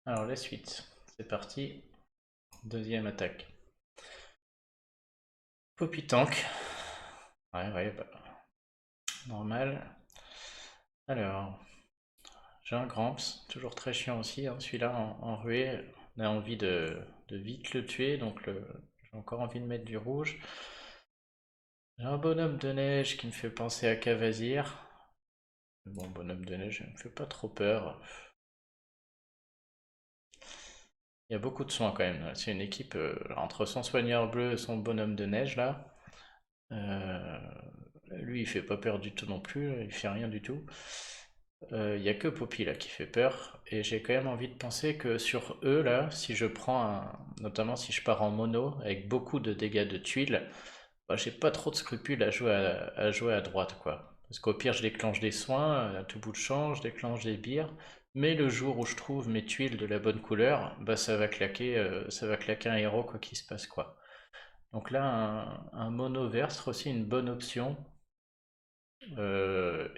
Alors la suite, c'est parti. Deuxième attaque. Poppy Tank. Ouais, bah, normal. Alors, j'ai un Gramps, toujours très chiant aussi, hein, celui-là en ruée. On a envie de vite le tuer, donc j'ai encore envie de mettre du rouge. J'ai un bonhomme de neige qui me fait penser à Cavazir. Bon, bonhomme de neige, il me fait pas trop peur. Il y a beaucoup de soins quand même. C'est une équipe entre son soigneur bleu et son bonhomme de neige là. Euh, Lui, il fait pas peur du tout non plus, il fait rien du tout. Il y a que Poppy là qui fait peur, et j'ai quand même envie de penser que sur eux là, si je prends notamment si je pars en mono avec beaucoup de dégâts de tuiles, bah, j'ai pas trop de scrupules à jouer à droite quoi. Parce qu'au pire, je déclenche des soins à tout bout de champ, je déclenche des bières, mais le jour où je trouve mes tuiles de la bonne couleur, bah ça va claquer un héros quoi qu'il se passe quoi. Donc là, un mono vert serait aussi une bonne option.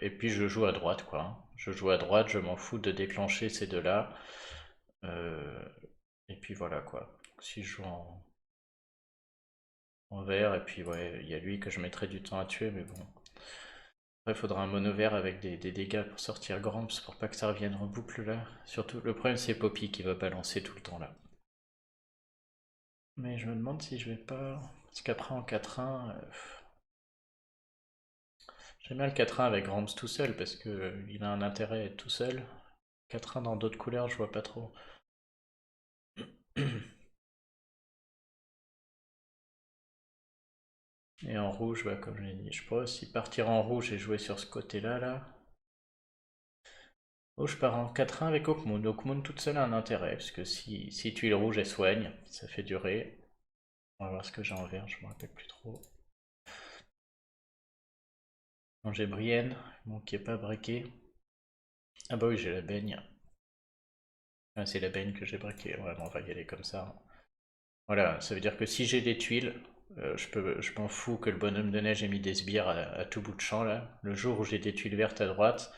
Et puis je joue à droite, quoi, hein. Je joue à droite, je m'en fous de déclencher ces deux-là. Euh, et puis voilà, quoi. Si je joue en vert, et puis ouais, il y a lui que je mettrai du temps à tuer, mais bon. Après, il faudra un mono vert avec des dégâts pour sortir Gramps, pour pas que ça revienne en boucle là. Surtout, le problème c'est Poppy qui va balancer tout le temps là. Mais je me demande si je vais pas. Parce qu'après en 4-1, j'aime bien le 4-1 avec Gramps tout seul parce que il a un intérêt à être tout seul. 4-1 dans d'autres couleurs, je vois pas trop. Et en rouge, bah, comme je l'ai dit, je pourrais aussi partir en rouge et jouer sur ce côté-là. Là. Oh, je pars en 4-1 avec Hawkmoon. Hawkmoon toute seule a un intérêt, parce que si tuile rouge, elle soigne, ça fait durer. On va voir ce que j'ai en vert, je me rappelle plus trop. Non, j'ai Brienne, bon, qui est pas breaké. Ah bah oui, j'ai la baigne. Ah, c'est la baigne que j'ai breaké, ouais, bon, on va y aller comme ça. Voilà, ça veut dire que si j'ai des tuiles, je m'en fous que le bonhomme de neige ait mis des sbires à tout bout de champ là. Le jour où j'ai des tuiles vertes à droite,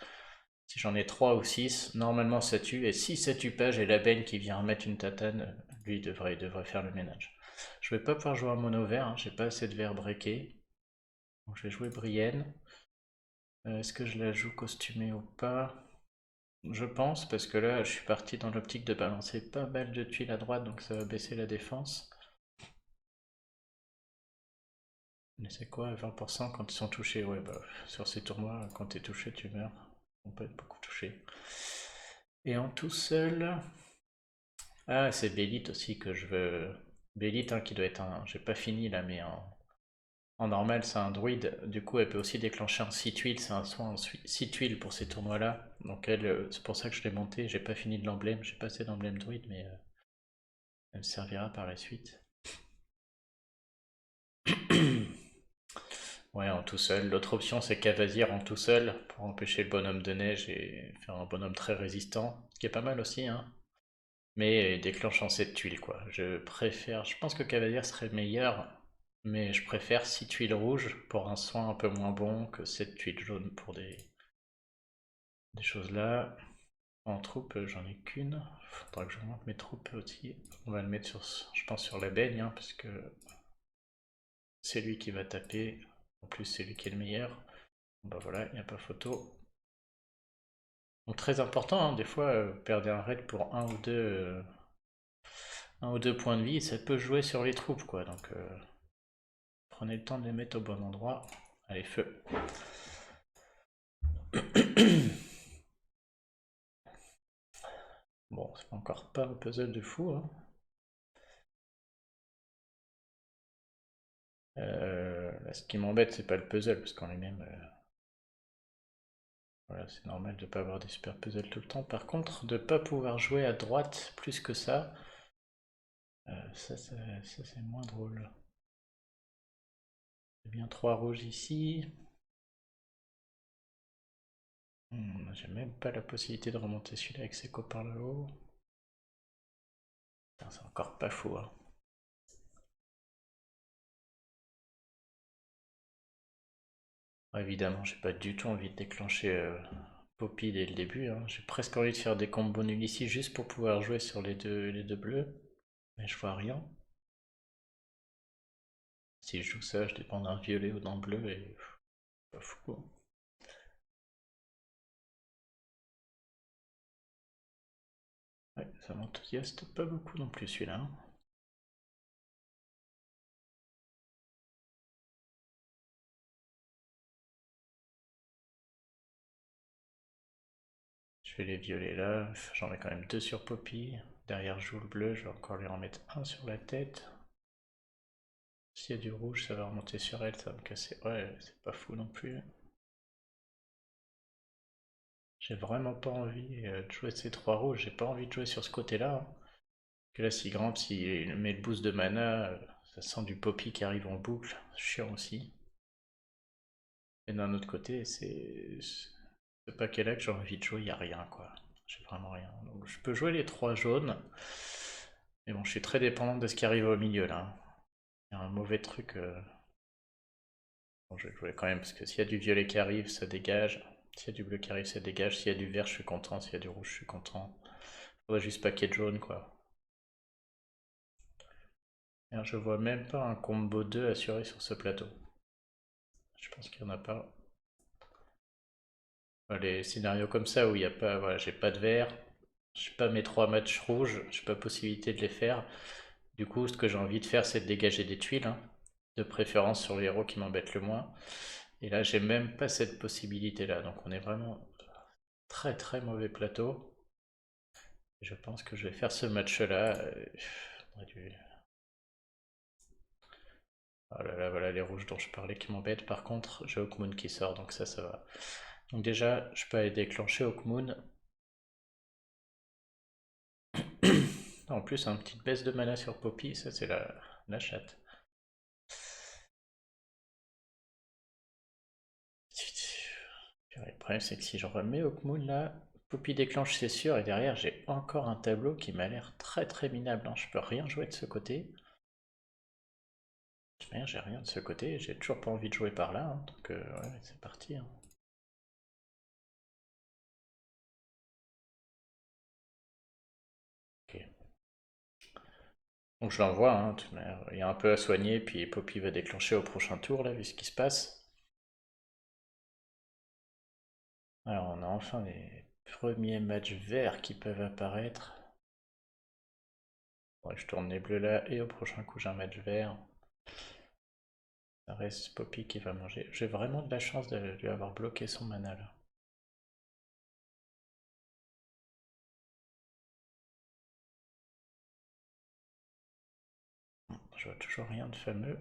si j'en ai 3 ou 6, normalement ça tue, et si ça tue pas, j'ai la baigne qui vient remettre une tatane, lui il devrait faire le ménage. Je vais pas pouvoir jouer en mono vert, hein, j'ai pas assez de verre breaké, donc je vais jouer Brienne. Est-ce que je la joue costumée ou pas? Je pense, parce que là je suis parti dans l'optique de balancer pas mal de tuiles à droite, donc ça va baisser la défense. Mais c'est quoi 20% quand ils sont touchés? Ouais, bah, sur ces tournois, quand t'es touché, tu meurs. On peut être beaucoup touché. Et en tout seul. Ah, c'est Bélite aussi que je veux. Bélite, hein, qui doit être un. J'ai pas fini là, mais en normal, c'est un druide. Du coup, elle peut aussi déclencher un 6 tuiles. C'est un soin en 6 tuiles pour ces tournois-là. Donc, elle, c'est pour ça que je l'ai monté. J'ai pas fini de l'emblème. J'ai pas assez d'emblème druide, mais elle me servira par la suite. Ouais, en tout seul. L'autre option, c'est Cavazir en tout seul pour empêcher le bonhomme de neige et faire un bonhomme très résistant, ce qui est pas mal aussi, hein. Mais déclenchant cette tuile, quoi. Je préfère. Je pense que Cavalier serait meilleur, mais je préfère 6 tuiles rouges pour un soin un peu moins bon que 7 tuiles jaunes pour des choses là. En troupe, j'en ai qu'une. Faudra que je monte mes troupes aussi. On va le mettre sur, je pense, sur la baigne, hein, parce que c'est lui qui va taper. En plus, c'est lui qui est le meilleur. Bon, bah voilà, il n'y a pas photo. Donc très important, hein, des fois, perdre un raid pour un ou deux points de vie, ça peut jouer sur les troupes, quoi. Donc prenez le temps de les mettre au bon endroit. Allez, feu. Bon, c'est encore pas un puzzle de fou, hein. Là, ce qui m'embête, c'est pas le puzzle, parce qu'en lui-même, voilà, c'est normal de pas avoir des super puzzles tout le temps. Par contre, de pas pouvoir jouer à droite plus que ça, ça c'est moins drôle. J'ai bien 3 rouges ici. J'ai même pas la possibilité de remonter celui-là avec ses copains là-haut. C'est encore pas fou, hein. Évidemment, j'ai pas du tout envie de déclencher Poppy dès le début, hein. J'ai presque envie de faire des combos nuls ici juste pour pouvoir jouer sur les deux bleus. Mais je vois rien. Si je joue ça, je dépends d'un violet ou d'un bleu et pas fou, hein. Ouais, ça m'enthousiaste pas beaucoup non plus celui-là, hein. Je fais les violets là, j'en mets quand même 2 sur Poppy. Derrière je joue le bleu, je vais encore lui en mettre un sur la tête. S'il y a du rouge, ça va remonter sur elle, ça va me casser. Ouais, c'est pas fou non plus. J'ai vraiment pas envie de jouer ces 3 rouges, j'ai pas envie de jouer sur ce côté-là, hein. Que là, si Gramps il met le boost de mana, ça sent du Poppy qui arrive en boucle, chiant aussi. Et d'un autre côté, c'est ce paquet-là que j'ai envie de jouer, il n'y a rien quoi. J'ai vraiment rien. Donc je peux jouer les 3 jaunes, mais bon, je suis très dépendant de ce qui arrive au milieu là. Il y a un mauvais truc. Bon, je vais jouer quand même, parce que s'il y a du violet qui arrive, ça dégage. S'il y a du bleu qui arrive, ça dégage. S'il y a du vert, je suis content. S'il y a du rouge, je suis content. Faudrait juste paquet de jaune quoi. Alors, je vois même pas un combo 2 assuré sur ce plateau. Je pense qu'il n'y en a pas. Les scénarios comme ça où il n'y a pas, voilà, j'ai pas de vert, j'ai pas mes 3 matchs rouges, j'ai pas possibilité de les faire. Du coup, ce que j'ai envie de faire, c'est de dégager des tuiles, hein, de préférence sur les héros qui m'embêtent le moins. Et là, j'ai même pas cette possibilité-là, donc on est vraiment très très mauvais plateau. Je pense que je vais faire ce match-là. Oh là là, voilà les rouges dont je parlais qui m'embêtent. Par contre, j'ai Hawkmoon qui sort, donc ça va. Donc déjà, je peux aller déclencher Hawkmoon. En plus, une petite baisse de mana sur Poppy, ça c'est la chatte. Le problème c'est que si je remets Hawkmoon là, Poppy déclenche c'est sûr, et derrière j'ai encore un tableau qui m'a l'air très très minable, hein. Je peux rien jouer de ce côté. J'ai rien de ce côté, j'ai toujours pas envie de jouer par là, hein. Donc ouais, c'est parti, hein. Ok. Donc je l'envoie, hein, il y a un peu à soigner, puis Poppy va déclencher au prochain tour, là, vu ce qui se passe. Alors on a enfin les premiers matchs verts qui peuvent apparaître. Ouais, je tourne les bleus là, et au prochain coup j'ai un match vert. Ça reste Poppy qui va manger. J'ai vraiment de la chance de lui avoir bloqué son mana là. Je vois toujours rien de fameux.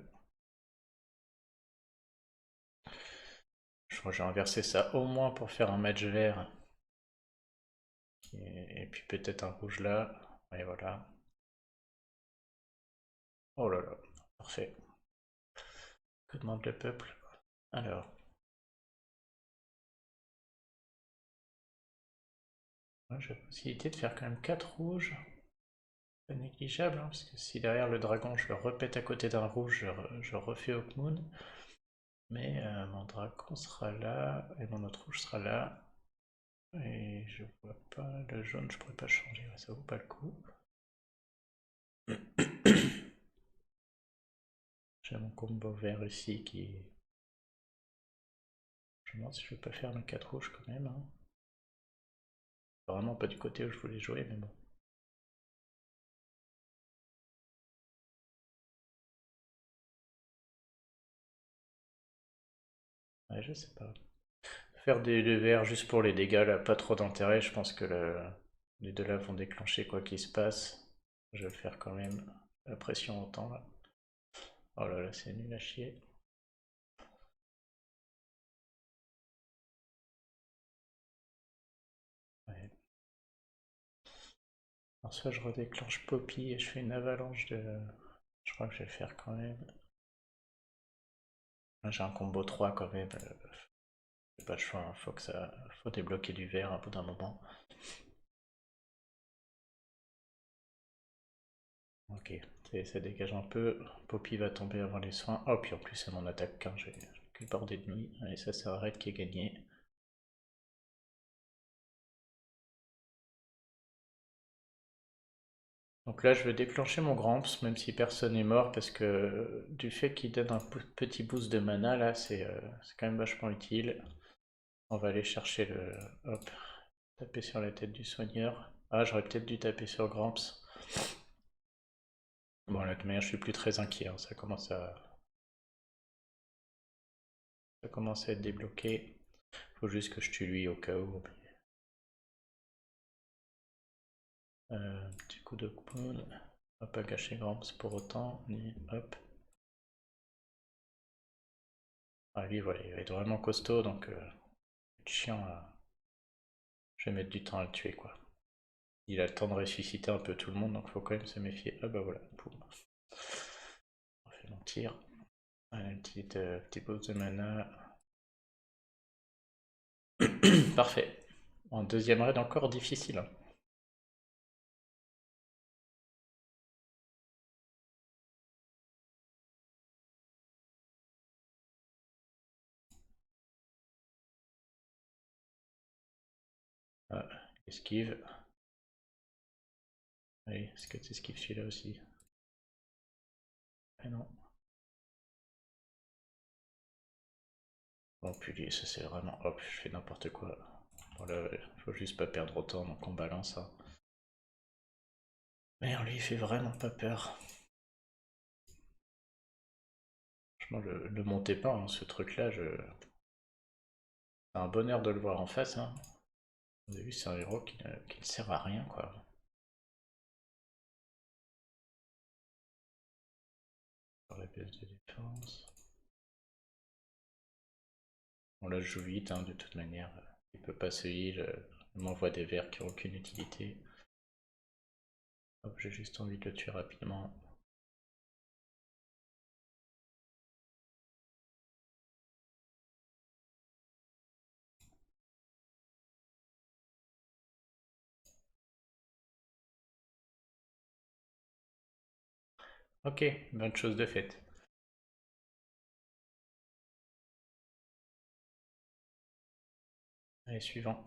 Je crois que j'ai inversé ça au moins pour faire un match vert. Et puis peut-être un rouge là. Et voilà. Oh là là, parfait. Que demande le peuple? Alors. J'ai la possibilité de faire quand même 4 rouges. Pas négligeable, hein, parce que si derrière le dragon je le repète à côté d'un rouge, je refais Hawkmoon. Mais mon dragon sera là, et mon autre rouge sera là. Et je vois pas le jaune, je pourrais pas changer, ouais, ça vaut pas le coup. J'ai mon combo vert ici qui. Je me demande si je vais pas faire mes 4 rouges quand même, hein. Vraiment pas du côté où je voulais jouer, mais bon. Ouais, je sais pas. Faire des verts juste pour les dégâts, là, pas trop d'intérêt. Je pense que les deux là vont déclencher quoi qu'il se passe. Je vais le faire quand même. La pression autant là. Oh là là, c'est nul à chier. Ouais. Alors soit je redéclenche Poppy et je fais une avalanche de. Je crois que je vais le faire quand même. J'ai un combo 3 quand même. J'ai pas le choix, hein. Faut débloquer du vert à bout d'un moment. Ok, ça dégage un peu. Poppy va tomber avant les soins. Oh, puis en plus, c'est mon attaque, hein. J'ai que le bord d'ennemi. Allez, ça arrête qui est gagné. Donc là, je vais déclencher mon Gramps, même si personne n'est mort, parce que du fait qu'il donne un petit boost de mana, là, c'est quand même vachement utile. On va aller chercher le... Hop, taper sur la tête du soigneur. Ah, j'aurais peut-être dû taper sur Gramps. Bon, là, de toute manière, je suis plus très inquiet, hein. Ça commence à être débloqué. Faut juste que je tue lui au cas où. Petit coup de poule. On va pas gâcher Gramps pour autant, ni hop. Ah, lui, voilà, il va être vraiment costaud, donc chiant à... Je vais mettre du temps à le tuer, quoi. Il a le temps de ressusciter un peu tout le monde, donc faut quand même se méfier. Ah bah voilà, poum. On fait mentir. Voilà, une petit boost de mana. Parfait. En deuxième raid encore difficile, hein. Ah, esquive. Allez, est-ce que tu esquives celui-là aussi? Ah non. Bon, puis ça c'est vraiment... Hop, je fais n'importe quoi. Voilà, faut juste pas perdre autant, donc on balance, hein. Merde, lui il fait vraiment pas peur. Franchement, le montez pas, hein, ce truc-là, c'est un bonheur de le voir en face, hein. Vous avez vu, c'est un héros qui ne sert à rien, quoi. Sur la pièce de défense. On la joue vite, hein, de toute manière. Il peut pas se heal, il m'envoie des vers qui n'ont aucune utilité. Hop, j'ai juste envie de le tuer rapidement. Ok, bonne chose de faite. Allez, suivant.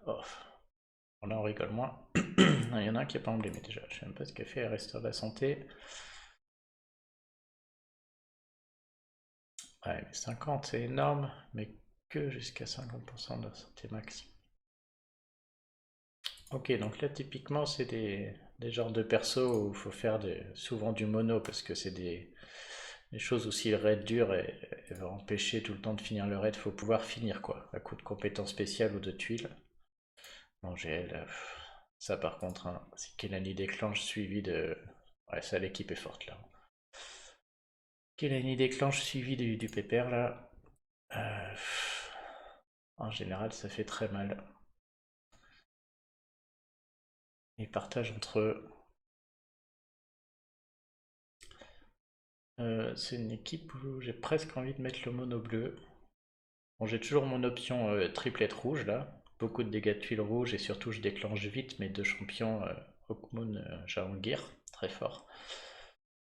Oh. Bon, là on rigole moins. Il y en a un qui n'est pas emblémé déjà. Je sais même pas ce qu'elle fait, elle restaure la santé. Ouais, mais 50 c'est énorme, mais que jusqu'à 50% de la santé max. Ok, donc là typiquement c'est des genres de persos où il faut faire souvent du mono parce que c'est des choses où si le raid dure et va empêcher tout le temps de finir le raid, faut pouvoir finir quoi, à coup de compétences spéciales ou de tuiles. Bon, GL, ça par contre, hein, si Kelani déclenche suivi de... Ouais, ça l'équipe est forte là. Kelani déclenche suivi du pépère là. Euh, En général ça fait très mal. Ils partagent entre eux. C'est une équipe où j'ai presque envie de mettre le mono bleu. Bon, j'ai toujours mon option triplette rouge là. Beaucoup de dégâts de tuiles rouges et surtout je déclenche vite mes deux champions Hawkmoon, Jahangir, très fort.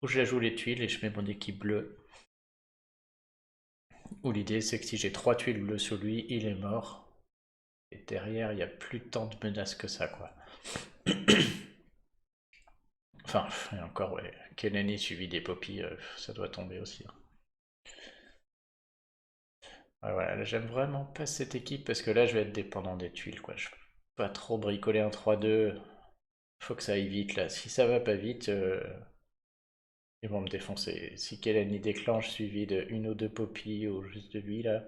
Ou je la joue les tuiles et je mets mon équipe bleue. Où l'idée c'est que si j'ai 3 tuiles bleues sur lui, il est mort. Et derrière, il n'y a plus tant de menaces que ça quoi. Enfin, et encore, ouais, Kenani suivi des Poppy, ça doit tomber aussi, hein. Ouais, voilà, j'aime vraiment pas cette équipe parce que là je vais être dépendant des tuiles quoi. Je peux pas trop bricoler un 3-2. Faut que ça aille vite là. Si ça va pas vite, ils vont me défoncer. Si Kelani déclenche suivi de une ou deux Poppy ou juste de lui là,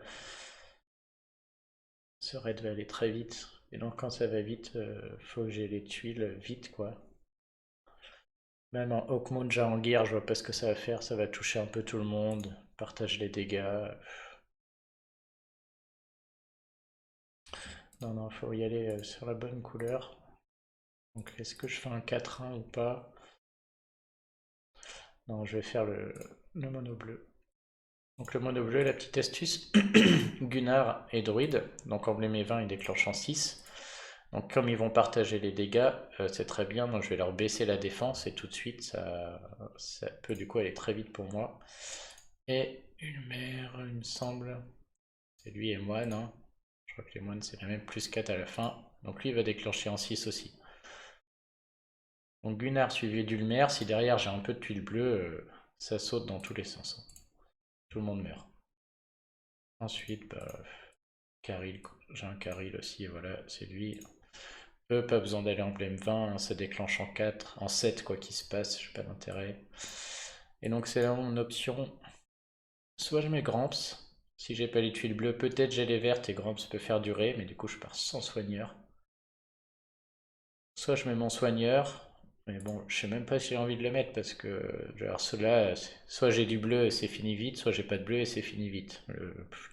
ce raid va aller très vite. Et donc quand ça va vite, faut que j'ai les tuiles vite quoi. Même en Hawkmoon Jahangir, je vois pas ce que ça va faire, ça va toucher un peu tout le monde, partage les dégâts. Non, non, faut y aller sur la bonne couleur. Donc est-ce que je fais un 4-1 ou pas? Non, je vais faire le mono bleu. Donc le mono bleu, la petite astuce, Gunnar et Druide, donc emblémé 20 il déclenche en 6. Donc comme ils vont partager les dégâts, c'est très bien, donc je vais leur baisser la défense et tout de suite ça peut du coup aller très vite pour moi. Et une mère, il me semble, c'est lui et moine, hein. Je crois que les moines c'est la même plus 4 à la fin. Donc lui il va déclencher en 6 aussi. Donc Gunnar suivi d'Ulmer, si derrière j'ai un peu de tuile bleue, ça saute dans tous les sens. Tout le monde meurt. Ensuite, bah, Karil, j'ai un Karil aussi, voilà, c'est lui. Eux, pas besoin d'aller emblème 20, hein, ça déclenche en 4, en 7 quoi qu'il se passe, j'ai pas d'intérêt. Et donc c'est mon option. Soit je mets Gramps, si j'ai pas les tuiles bleues, peut-être j'ai les vertes et Gramps peut faire durer, mais du coup je pars sans soigneur. Soit je mets mon soigneur, mais bon, je sais même pas si j'ai envie de le mettre parce que genre ceux-là, soit j'ai du bleu et c'est fini vite, soit j'ai pas de bleu et c'est fini vite.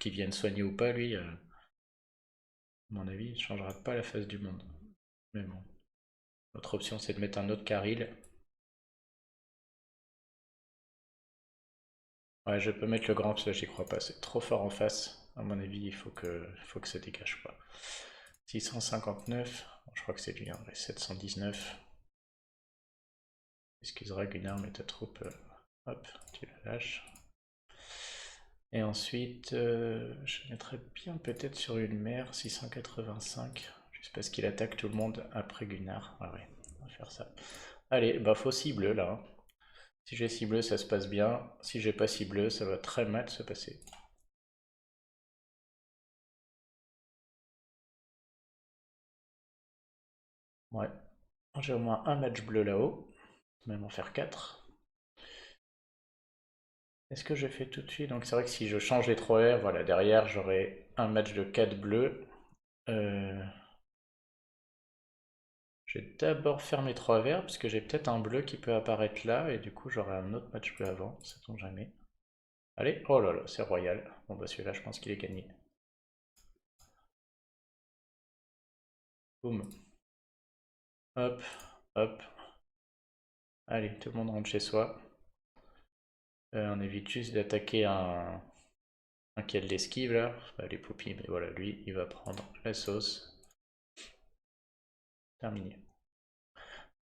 Qu'il vienne soigner ou pas, lui, à mon avis, il changera pas la face du monde. Mais bon, l'autre option c'est de mettre un autre Karil. Ouais, je peux mettre le grand parce que j'y crois pas, c'est trop fort en face. À mon avis, il faut que ça dégage pas. 659, bon, je crois que c'est lui, en vrai, 719. Excusera Gunnar, mais ta troupe, hop, tu la lâches. Et ensuite, je mettrais bien peut-être sur une mer, 685, juste parce qu'il attaque tout le monde après Gunnar. Ah ouais, on va faire ça. Allez, bah faut 6 bleus là, hein. Si j'ai 6 bleus, ça se passe bien. Si j'ai pas 6 bleus, ça va très mal se passer. Ouais, j'ai au moins un match bleu là-haut, même en faire 4. Est-ce que je fais tout de suite? Donc c'est vrai que si je change les 3 R, voilà, derrière j'aurai un match de 4 bleus. Euh, je vais d'abord faire mes 3 verts, parce que j'ai peut-être un bleu qui peut apparaître là, et du coup j'aurai un autre match bleu avant, sait-on jamais. Allez, oh là là, c'est royal. Bon bah celui-là je pense qu'il est gagné. Boum. Hop, hop. Allez, tout le monde rentre chez soi. On évite juste d'attaquer un qui a de l'esquive là. Les poupies, mais voilà, lui, il va prendre la sauce. Terminé.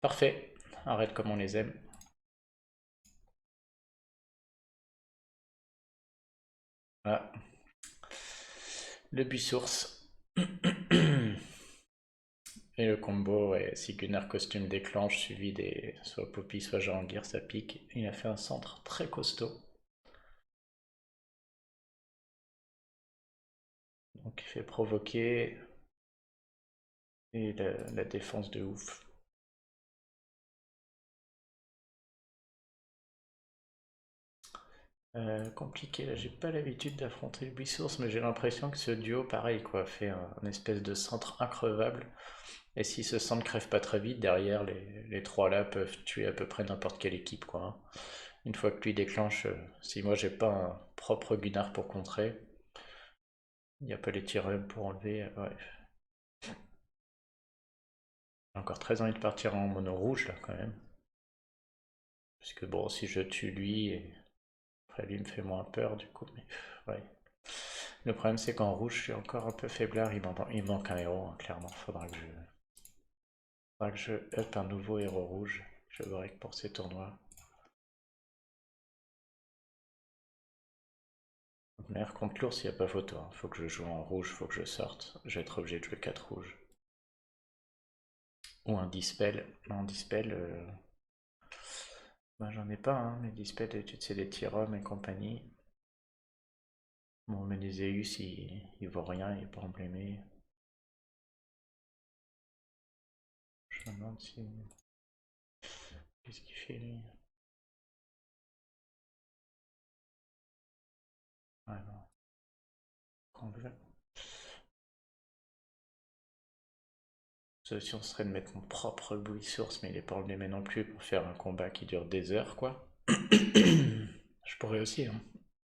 Parfait. Arrête comme on les aime. Voilà. Le buit-source. Et le combo, ouais, si Gunnar costume déclenche, suivi des soit Poppy, soit Jahangir, ça pique. Il a fait un centre très costaud. Donc il fait provoquer. Et la défense de ouf. Compliqué, là j'ai pas l'habitude d'affronter le Buissource, mais j'ai l'impression que ce duo, pareil quoi, fait un espèce de centre increvable. Et si ce centre crève pas très vite, derrière les trois là peuvent tuer à peu près n'importe quelle équipe quoi, hein. Une fois que lui déclenche, si moi j'ai pas un propre Gunnar pour contrer, il n'y a pas les tireurs pour enlever, ouais. J'ai encore très envie de partir en mono rouge là quand même. Parce que bon, si je tue lui, et après lui me fait moins peur du coup, mais ouais. Le problème c'est qu'en rouge je suis encore un peu faiblard, il manque un héros, hein, clairement. Faudra que je up un nouveau héros rouge. Je break pour ces tournois. Mer contre l'ours, il n'y a pas photo, hein. Faut que je joue en rouge, faut que je sorte. Je vais être obligé de jouer 4 rouges. Ou un dispel. Non, dispel, bah, j'en ai pas, hein. Les dispels, c'est des Tyrom et compagnie. Bon, mais les Zeus, il vaut rien, il est pas emblémé. Je me demande si. Qu'est-ce qu'il fait lui? Ah non. Convert. Solution serait de mettre mon propre Louis Source, mais il est pas emblémé non plus pour faire un combat qui dure des heures, quoi. Je pourrais aussi, hein,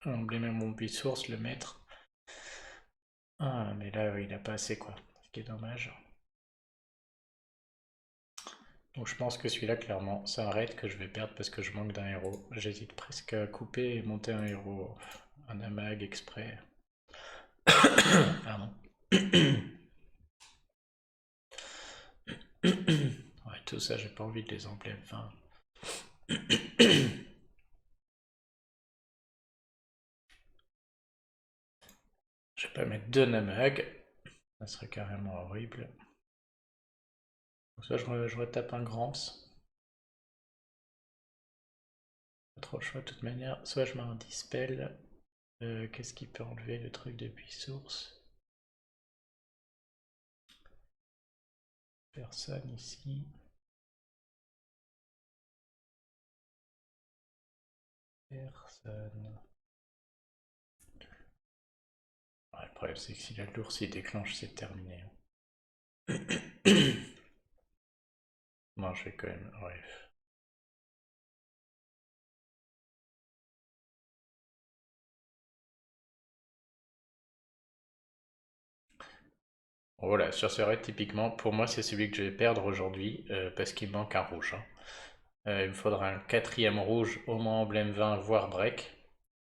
emblémer mon Louis Source, le mettre. Ah, mais là, il a pas assez, quoi. Ce qui est dommage. Donc je pense que celui-là, clairement, c'est un raid que je vais perdre parce que je manque d'un héros. J'hésite presque à couper et monter un héros, un amag exprès. Pardon. Ouais, tout ça, j'ai pas envie de les emblèmes. Enfin, je vais pas mettre deux Namag, ça serait carrément horrible. Soit je retape un Gramps. Pas trop le choix de toute manière. Soit je mets un Dispel. Qu'est-ce qui peut enlever le truc depuis source? Personne ici. Personne. Ouais, le problème c'est que si l'ours il déclenche, c'est terminé. Non, je vais quand même. Ouais. Voilà, sur ce raid, typiquement, pour moi, c'est celui que je vais perdre aujourd'hui parce qu'il me manque un rouge, hein. Il me faudra un quatrième rouge, au moins emblème 20, voire break.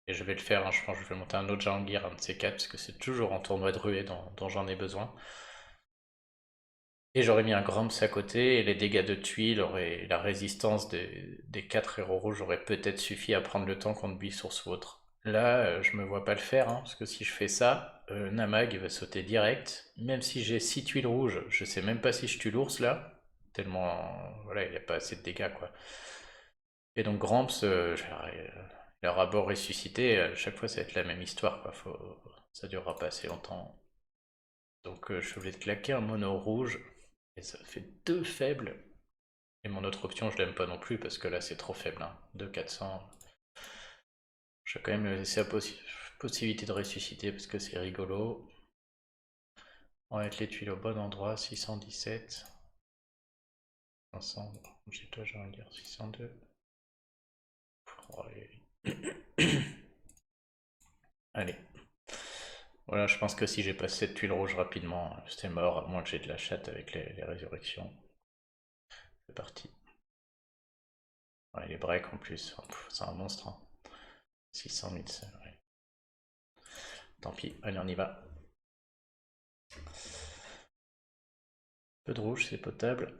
Et je vais le faire, hein, je pense que je vais monter un autre Jangir, un de ces quatre, parce que c'est toujours en tournoi de ruée dont j'en ai besoin. Et j'aurais mis un Gramps à côté, et les dégâts de tuiles auraient, la résistance des 4 héros rouges aurait peut-être suffi à prendre le temps contre Bissource ou autre. Là, je me vois pas le faire, hein, parce que si je fais ça, Namag il va sauter direct. Même si j'ai 6 tuiles rouges, je sais même pas si je tue l'ours là. Tellement, voilà, il n'y a pas assez de dégâts quoi. Et donc Gramps, leur abord ressuscité, chaque fois ça va être la même histoire quoi. Ça durera pas assez longtemps. Donc je suis obligé de claquer un mono rouge, et ça fait 2 faibles. Et mon autre option, je l'aime pas non plus parce que là c'est trop faible, hein. 2 400. Je vais quand même lui laisser la possibilité de ressusciter parce que c'est rigolo. On va mettre les tuiles au bon endroit, 617. 500, j'ai toi j'ai envie de dire 602. Oh, allez. Voilà, je pense que si j'ai pas cette tuile rouge rapidement, c'est mort, à moins que j'ai de la chatte avec les résurrections. C'est parti. Ouais, les breaks en plus, c'est un monstre, hein. 600 000, ouais. Tant pis, allez on y va. Peu de rouge, c'est potable.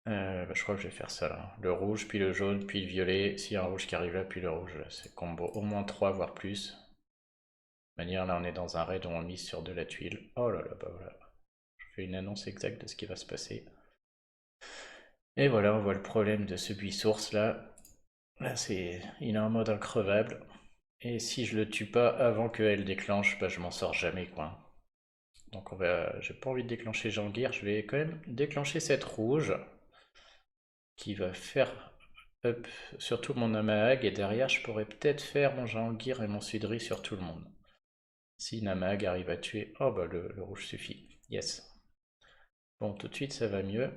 Je crois que je vais faire ça là. Le rouge, puis le jaune, puis le violet. S'il y a un rouge qui arrive là, puis le rouge, c'est combo au moins 3 voire plus. De toute manière, là on est dans un raid où on mise sur de la tuile. Oh là là, bah voilà. Je fais une annonce exacte de ce qui va se passer. Et voilà, on voit le problème de ce buis-source là. Là, il est en mode increvable. Et si je le tue pas avant qu'elle déclenche, bah je m'en sors jamais quoi. Donc j'ai pas envie de déclencher Jangir, je vais quand même déclencher cette rouge qui va faire up sur tout mon Namahag, et derrière je pourrais peut-être faire mon Jangir et mon Sudri sur tout le monde. Si Namahag arrive à tuer, oh bah le rouge suffit, yes. Bon, tout de suite ça va mieux.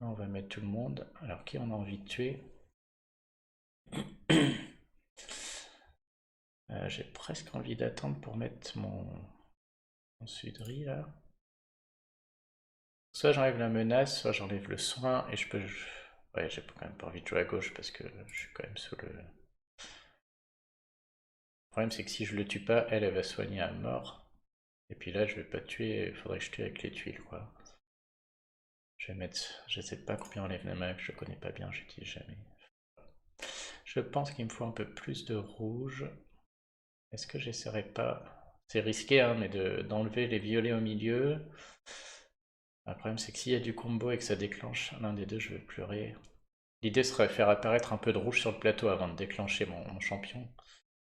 On va mettre tout le monde. Alors qui on a envie de tuer? J'ai presque envie d'attendre pour mettre mon Sudri là. Soit j'enlève la menace, soit j'enlève le soin, et je peux... Ouais, j'ai quand même pas envie de jouer à gauche parce que je suis quand même sous le... Le problème c'est que si je le tue pas, elle va soigner à mort. Et puis là je vais pas tuer, il faudrait que je tue avec les tuiles quoi. Je vais mettre... Je sais pas combien enlève la main, je connais pas bien, j'utilise jamais. Je pense qu'il me faut un peu plus de rouge. Est-ce que j'essaierai pas... C'est risqué hein, mais d'enlever les violets au milieu. Le problème c'est que s'il y a du combo et que ça déclenche l'un des deux, je vais pleurer. L'idée serait de faire apparaître un peu de rouge sur le plateau avant de déclencher mon champion.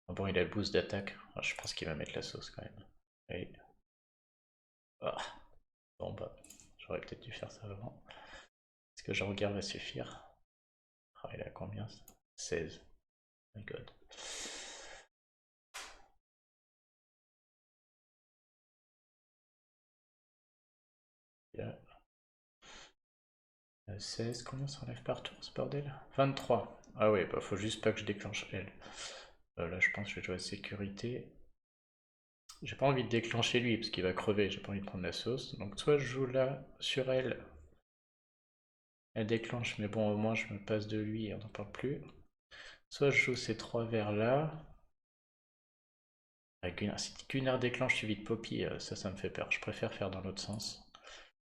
Bon, il a le boost d'attaque. Je pense qu'il va mettre la sauce quand même. Oui. Ah. Bon bah, j'aurais peut-être dû faire ça avant. Est-ce que Jean-Guerre va suffire? Ah, il a combien ça? 16. My god. Il a 16, combien ça enlève par tour ce bordel? 23. Ah ouais, bah faut juste pas que je déclenche elle. Là je pense que je vais jouer à sécurité. J'ai pas envie de déclencher lui parce qu'il va crever, j'ai pas envie de prendre la sauce. Donc soit je joue là sur elle, elle déclenche, mais bon au moins je me passe de lui et on n'en parle plus. Soit je joue ces 3 verres là. Si Gunnar déclenche suivi de Poppy, ça me fait peur. Je préfère faire dans l'autre sens.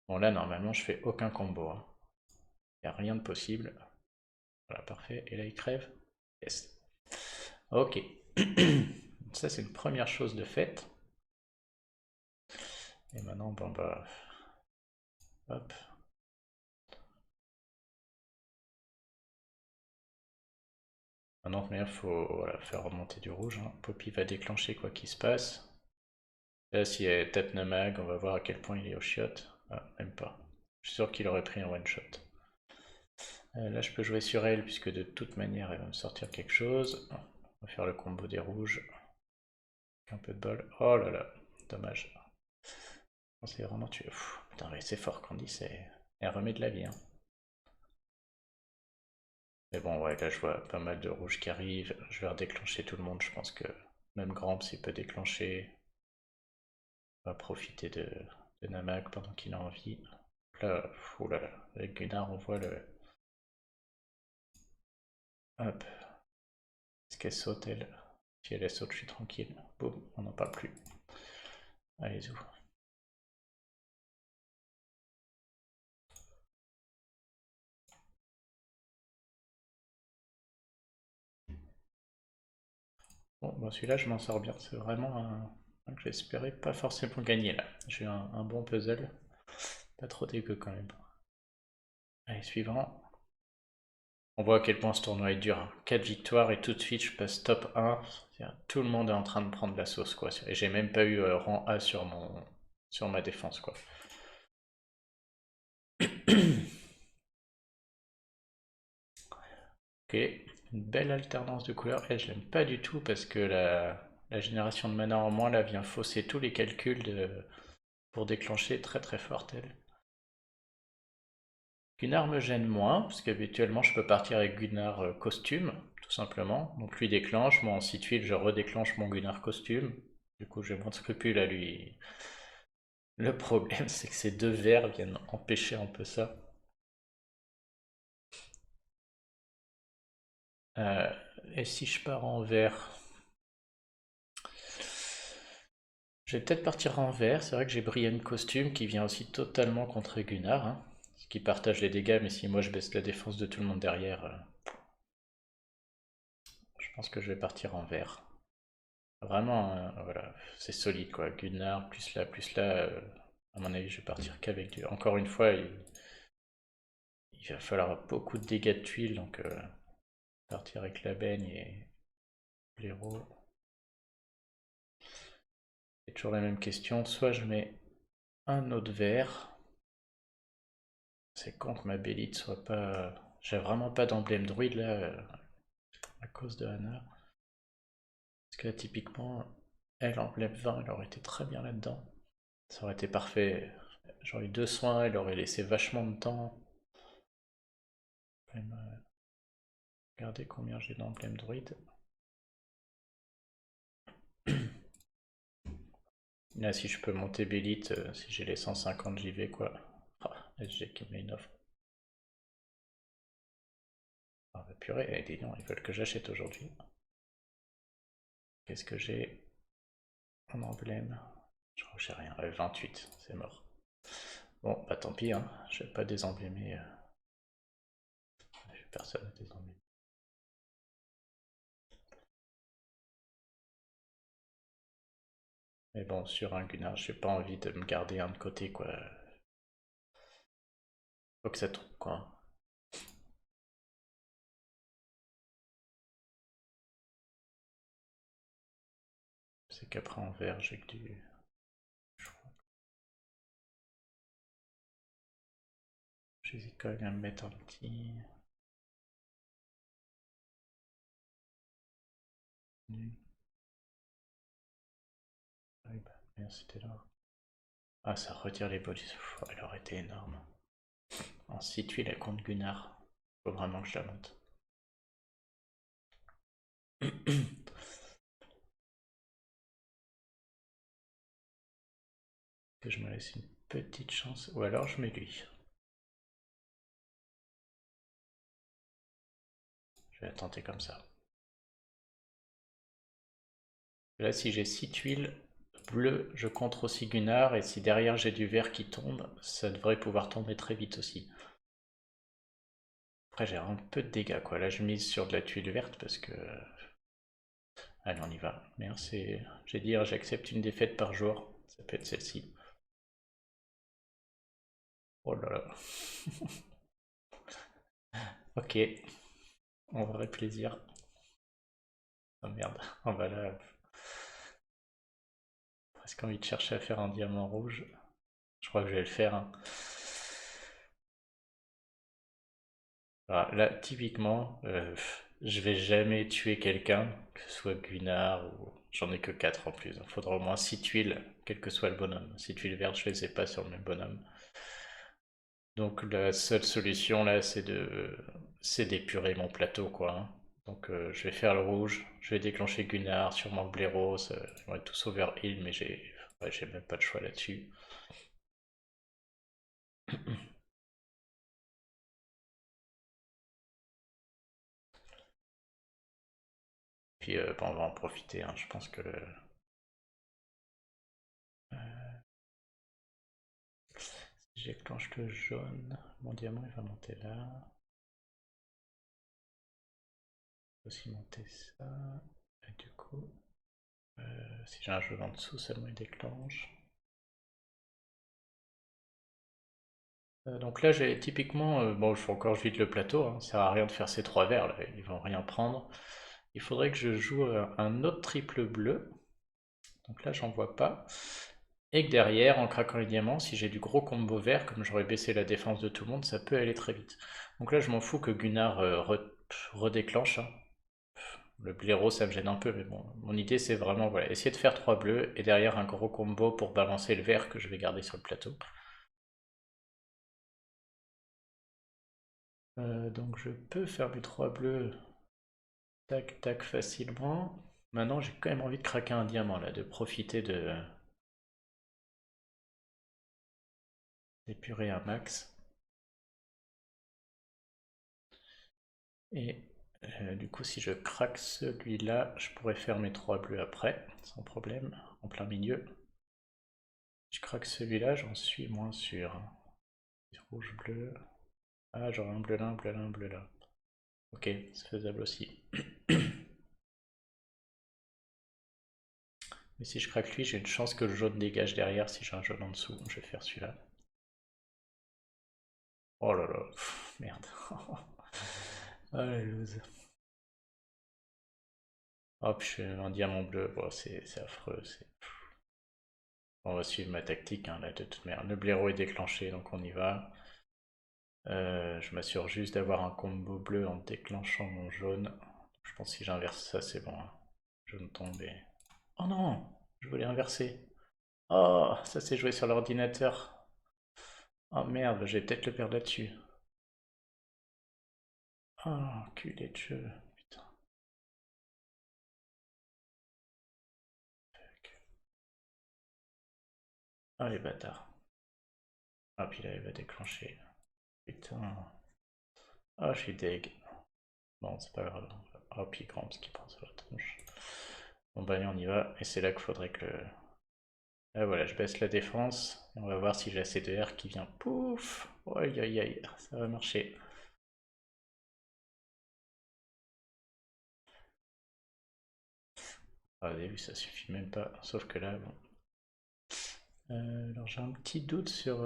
Bon là normalement je fais aucun combo, hein. Il n'y a rien de possible. Voilà, parfait. Et là il crève. Yes. Ok. Ça c'est une première chose de faite. Et maintenant, bon bah... Hop. Maintenant, il faut voilà, faire remonter du rouge. Hein. Poppy va déclencher quoi qu'il se passe. Là, si elle tape Namag, on va voir à quel point il est au chiotte. Ah, même pas. Je suis sûr qu'il aurait pris un one shot. Là, je peux jouer sur elle, puisque de toute manière, elle va me sortir quelque chose. On va faire le combo des rouges. Un peu de bol. Oh là là, dommage. C'est vraiment tué. Putain, c'est fort, Candice. Elle remet de la vie. Hein. Mais bon, ouais, là, je vois pas mal de rouges qui arrivent. Je vais redéclencher tout le monde. Je pense que même Gramps, il peut déclencher. On va profiter de Namag pendant qu'il a envie. Là, oh là là, avec Gunnar, on voit le... Hop. Est-ce qu'elle saute, elle? Si elle saute, je suis tranquille. Boum, on n'en parle plus. Allez, zou. Bon, bah celui-là, je m'en sors bien. C'est vraiment un que j'espérais pas forcément gagner, là. J'ai eu un bon puzzle. Pas trop dégueu, quand même. Allez, suivant. On voit à quel point ce tournoi est dur. 4 victoires et tout de suite, je passe top 1. Tout le monde est en train de prendre la sauce, quoi. Et j'ai même pas eu rang A sur ma défense, quoi. Ok, une belle alternance de couleurs. Et je l'aime pas du tout parce que la génération de mana en moins là vient fausser tous les calculs pour déclencher très très fort elle. Gunnar me gêne moins parce qu'habituellement je peux partir avec Gunnar costume tout simplement. Donc lui déclenche, moi ensuite je redéclenche mon Gunnar costume. Du coup j'ai moins de scrupules à lui. Le problème c'est que ces deux verts viennent empêcher un peu ça. Et si je pars en vert, je vais peut-être partir en vert. C'est vrai que j'ai Brienne costume qui vient aussi totalement contre Gunnar. Hein, qui partage les dégâts, mais si moi je baisse la défense de tout le monde derrière, je pense que je vais partir en vert. Vraiment, voilà, c'est solide quoi. Gunnar, plus là, à mon avis, je vais partir qu'avec du. Encore une fois, il va falloir beaucoup de dégâts de tuiles, donc partir avec la baigne et l'héros. C'est toujours la même question. Soit je mets un autre vert. C'est con que ma bélite soit pas. J'ai vraiment pas d'emblème druide là, à cause de Anna. Parce que là, typiquement, elle, emblème 20, elle aurait été très bien là-dedans. Ça aurait été parfait. J'aurais eu 2 soins, elle aurait laissé vachement de temps. Je vais même regarder combien j'ai d'emblème druide. Là, si je peux monter bélite, si j'ai les 150, j'y vais quoi. Ah, SG qui me met une offre. Ah, bah, purée, ils veulent que j'achète aujourd'hui. Qu'est-ce que j'ai en emblème? Je crois que j'ai rien. 28, c'est mort. Bon, bah tant pis, hein. Je vais pas désemblémer. Personne à désemblémer. Mais bon, sur un Gunnar, j'ai pas envie de me garder un de côté, quoi. Faut que ça tombe, quoi. C'est qu'après en vert, j'ai que du. J'hésite quand même à me mettre un petit. Ah oui, bah, bien, c'était là. Ah, ça retire les bonus. Elle aurait été énorme. Ensuite, lui, la contre Gunnar. Faut vraiment que je la monte. Que je me laisse une petite chance. Ou alors je mets lui. Je vais la tenter comme ça. Là, si j'ai 6 tuiles bleues, je contre aussi Gunnar. Et si derrière j'ai du vert qui tombe, ça devrait pouvoir tomber très vite aussi. Après, j'ai un peu de dégâts, quoi. Là, je mise sur de la tuile verte parce que... Allez, on y va. Merci. J'ai dit, j'accepte une défaite par jour. Ça peut être celle-ci. Oh là là. Ok, on va avoir plaisir. Oh merde, on va là. Presque envie de chercher à faire un diamant rouge. Je crois que je vais le faire, hein. Voilà, là, typiquement, je vais jamais tuer quelqu'un, que ce soit Gunnar ou. J'en ai que 4 en plus. Il faudra au moins 6 tuiles, quel que soit le bonhomme. 6 tuiles vertes, je les ai pas sur le même bonhomme. Donc la seule solution là, c'est d'épurer mon plateau, quoi, hein. Donc je vais faire le rouge, je vais déclencher Gunnar, sûrement le blaireau, ils vont être tous overheal, mais j'ai même pas de choix là-dessus. Puis bon, on va en profiter, hein. Je pense que si j'éclenche le jaune, mon diamant il va monter là. Je vais aussi monter ça. Et du coup, si j'ai un jaune en dessous, ça me déclenche. Donc là, j'ai typiquement, bon, il faut encore que je vide le plateau, hein, ça sert à rien de faire ces 3 verts là, ils vont rien prendre. Il faudrait que je joue un autre triple bleu, donc là j'en vois pas. Et que derrière, en craquant les diamants, si j'ai du gros combo vert, comme j'aurais baissé la défense de tout le monde, ça peut aller très vite. Donc là je m'en fous que Gunnar redéclenche, hein. Le blaireau ça me gêne un peu, mais bon, mon idée c'est vraiment voilà, essayer de faire 3 bleus, et derrière un gros combo pour balancer le vert que je vais garder sur le plateau. Donc je peux faire mes 3 bleus, tac tac, facilement. Maintenant j'ai quand même envie de craquer un diamant là, de profiter d'épurer un max. Et du coup si je craque celui-là, je pourrais faire mes 3 bleus après, sans problème, en plein milieu. Si je craque celui-là, j'en suis moins sûr. Rouge, bleu. Ah, j'aurai un bleu là, un bleu là, un bleu là. Ok, c'est faisable aussi. Mais si je craque lui, j'ai une chance que le jaune dégage derrière si j'ai un jaune en dessous. Je vais faire celui-là. Oh là là, pff, merde. Ah la loose. Hop, je fais un diamant bleu. Bon, c'est affreux. On va suivre ma tactique, hein, là, de toute manière. Le blaireau est déclenché, donc on y va. Je m'assure juste d'avoir un combo bleu en déclenchant mon jaune. Je pense que si j'inverse ça, c'est bon, hein. Jaune tombé. Oh non, je voulais inverser. Oh, ça s'est joué sur l'ordinateur. Oh merde, je vais peut-être le perdre là-dessus. Oh, culé de jeu. Putain. Ah les bâtards. Ah puis là il va déclencher. Putain. Ah je suis deg. Bon c'est pas grave. Oh puis Gramps qui prend sur la tronche. Bon bah allez on y va. Et c'est là qu'il faudrait que le... Ah voilà, je baisse la défense. Et on va voir si j'ai assez de R qui vient. Pouf. Aïe aïe aïe. Ça va marcher. Ah vous avez vu ça suffit même pas. Sauf que là bon. Alors j'ai un petit doute sur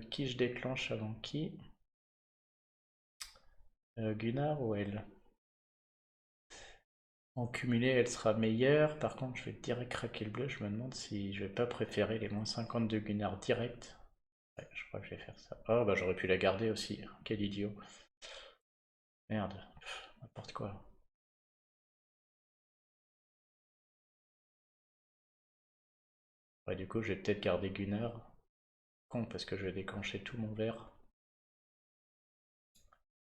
qui je déclenche avant qui. Gunnar ou elle? En cumulé, elle sera meilleure. Par contre, je vais direct craquer le bleu. Je me demande si je vais pas préférer les moins 50 de Gunnar direct. Ouais, je crois que je vais faire ça. Oh, bah j'aurais pu la garder aussi. Quel idiot. Merde. N'importe quoi. Ouais, du coup, je vais peut-être garder Gunnar. Con, parce que je vais déclencher tout mon vert.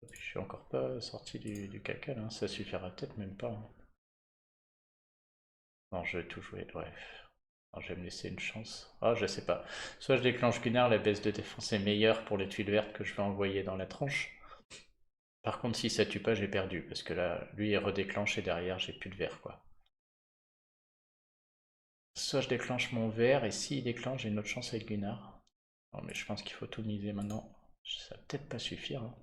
Et puis, je suis encore pas sorti du caca, là. Ça suffira peut-être même pas, hein. Non, je vais tout jouer. Ouais. Alors, je vais me laisser une chance. Ah, je sais pas. Soit je déclenche Gunnar, la baisse de défense est meilleure pour les tuiles vertes que je vais envoyer dans la tranche. Par contre, si ça tue pas, j'ai perdu. Parce que là, lui, il redéclenche et derrière, j'ai plus de vert, quoi. Soit je déclenche mon vert, et s'il déclenche, j'ai une autre chance avec Gunnar. Non, mais je pense qu'il faut tout miser maintenant. Ça va peut-être pas suffire, hein.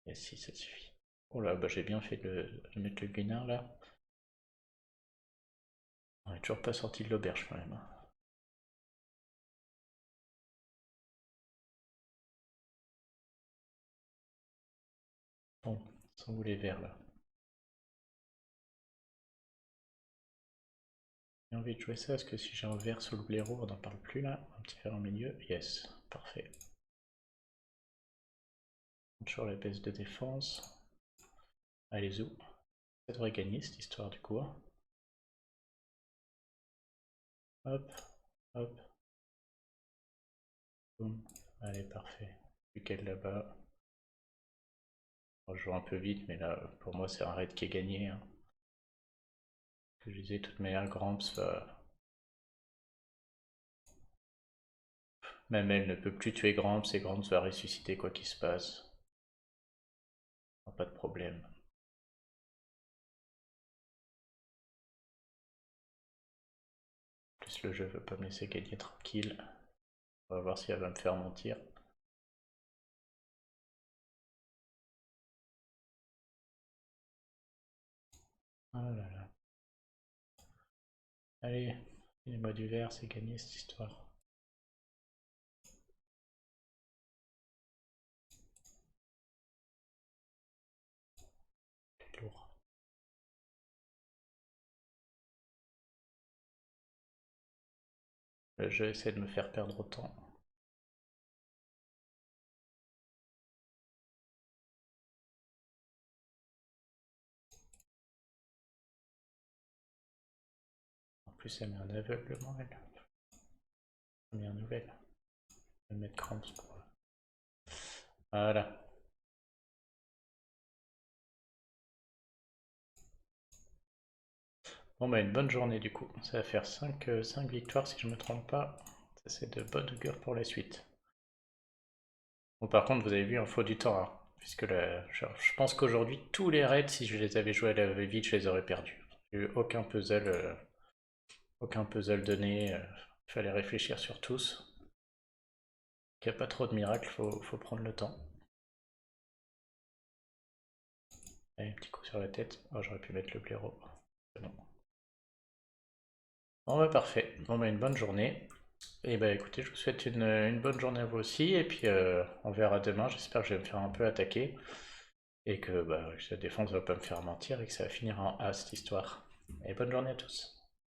Et si, ça suffit. Oh là, bah j'ai bien fait de mettre le Gunnar, là. On est toujours pas sorti de l'auberge, quand même, hein. Sont où les verts là? J'ai envie de jouer ça, est-ce que si j'ai un vert sous le blaireau, on n'en parle plus là? Un petit vert au milieu? Yes, parfait. Toujours la baisse de défense. Allez, zou. Ça devrait gagner cette histoire du coup. Hop, hop. Boum. Allez, parfait. Plus qu'elle là-bas. Je joue un peu vite, mais là, pour moi, c'est un raid qui est gagné. Hein. Que je disais, de toute manière, Gramps va... Même elle ne peut plus tuer Gramps, et Gramps va ressusciter quoi qu'il se passe. Pas de problème. En plus, le jeu veut pas me laisser gagner tranquille. On va voir si elle va me faire mentir. Oh là là. Allez, finis-moi du vert, c'est gagné cette histoire. C'est lourd. Le jeu essaie de me faire perdre autant. En plus, elle met un aveuglement, elle. Première nouvelle. Je vais mettre Cramps pour... Voilà. Bon bah une bonne journée du coup. Ça va faire 5 victoires si je me trompe pas. Ça c'est de bonne augure pour la suite. Bon par contre vous avez vu, il faut du temps. Hein, puisque je pense qu'aujourd'hui tous les raids, si je les avais joués à la vite, je les aurais perdus. J'ai eu aucun puzzle donné. Il fallait réfléchir sur tous. Il n'y a pas trop de miracles, faut prendre le temps. Allez, petit coup sur la tête. Oh j'aurais pu mettre le blaireau. Bon. Bon bah parfait. Bon bah une bonne journée. Et bah écoutez, je vous souhaite une bonne journée à vous aussi, et puis on verra demain, j'espère que je vais me faire un peu attaquer, et que bah, la défense va pas me faire mentir, et que ça va finir en A cette histoire. Et bonne journée à tous.